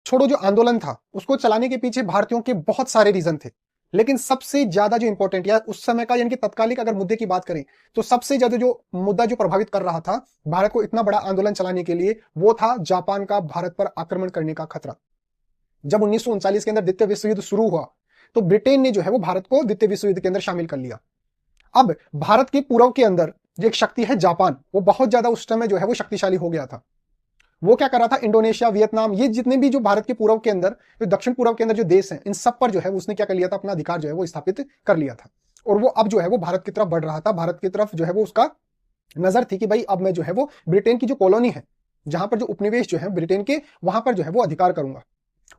छोड़ो जो आंदोलन था उसको चलाने के पीछे भारतीयों के बहुत सारे रीजन थे, लेकिन सबसे ज्यादा जो इंपॉर्टेंट या उस समय का यानी कि तत्कालिक अगर मुद्दे की बात करें तो सबसे ज्यादा जो मुद्दा जो प्रभावित कर रहा था भारत को इतना बड़ा आंदोलन चलाने के लिए, वो था जापान का भारत पर आक्रमण करने का खतरा। जब 1939 के अंदर द्वितीय विश्व युद्ध शुरू हुआ तो ब्रिटेन ने जो है वो भारत को द्वितीय विश्व युद्ध के अंदर शामिल कर लिया। अब भारत के पूर्व के अंदर जो एक शक्ति है जापान, वो बहुत ज्यादा उस समय जो है वो शक्तिशाली हो गया था। वो क्या कर रहा था, इंडोनेशिया, वियतनाम, ये जितने भी जो भारत के पूर्व के अंदर, जो दक्षिण पूर्व के अंदर जो देश हैं, इन सब पर जो है उसने क्या कर लिया था, अपना अधिकार जो है वो स्थापित कर लिया था। और वो अब जो है वो भारत की तरफ बढ़ रहा था। भारत की तरफ जो है वो उसका नजर थी कि भाई अब मैं जो है वो ब्रिटेन की जो कॉलोनी है, जहां पर जो उपनिवेश जो है ब्रिटेन के, वहां पर जो है वो अधिकार करूंगा।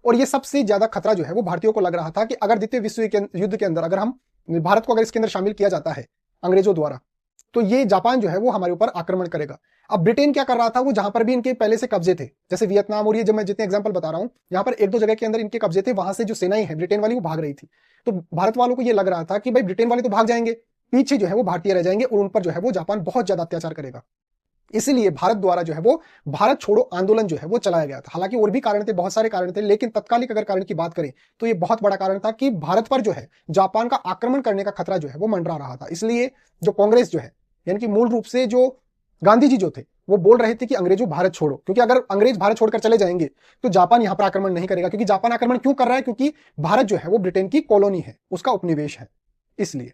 और ये सबसे ज्यादा खतरा जो है वो भारतीयों को लग रहा था कि अगर द्वितीय विश्व युद्ध के अंदर अगर हम भारत को अगर इसके अंदर शामिल किया जाता है अंग्रेजों द्वारा, तो ये जापान जो है वो हमारे ऊपर आक्रमण करेगा। अब ब्रिटेन क्या कर रहा था, वो जहां पर भी इनके पहले से कब्जे थे, जैसे वियतनाम और ये जब मैं जितने एग्जांपल बता रहा हूं, यहां पर एक दो जगह के अंदर इनके कब्जे थे, वहां से जो सेनाएं है ब्रिटेन वाली वो भाग रही थी। तो भारत वालों को ये लग रहा था कि भाई ब्रिटेन वाले तो भाग जाएंगे, पीछे जो है वो भारतीय रह जाएंगे और उन पर जो है वो जापान बहुत ज्यादा अत्याचार करेगा। इसीलिए भारत द्वारा जो है वो भारत छोड़ो आंदोलन जो है वो चलाया गया था। हालांकि और भी कारण थे, बहुत सारे कारण थे, लेकिन तत्कालिक अगर कारण की बात करें तो ये बहुत बड़ा कारण था कि भारत पर जो है जापान का आक्रमण करने का खतरा जो है वो मंडरा रहा था। इसलिए जो कांग्रेस जो है, यानी कि मूल रूप से जो गांधी जी जो थे, वो बोल रहे थे कि अंग्रेजों भारत छोड़ो, क्योंकि अगर अंग्रेज भारत छोड़कर चले जाएंगे तो जापान यहां पर आक्रमण नहीं करेगा। क्योंकि जापान आक्रमण क्यों कर रहा है, क्योंकि भारत जो है वो ब्रिटेन की कॉलोनी है, उसका उपनिवेश है, इसलिए।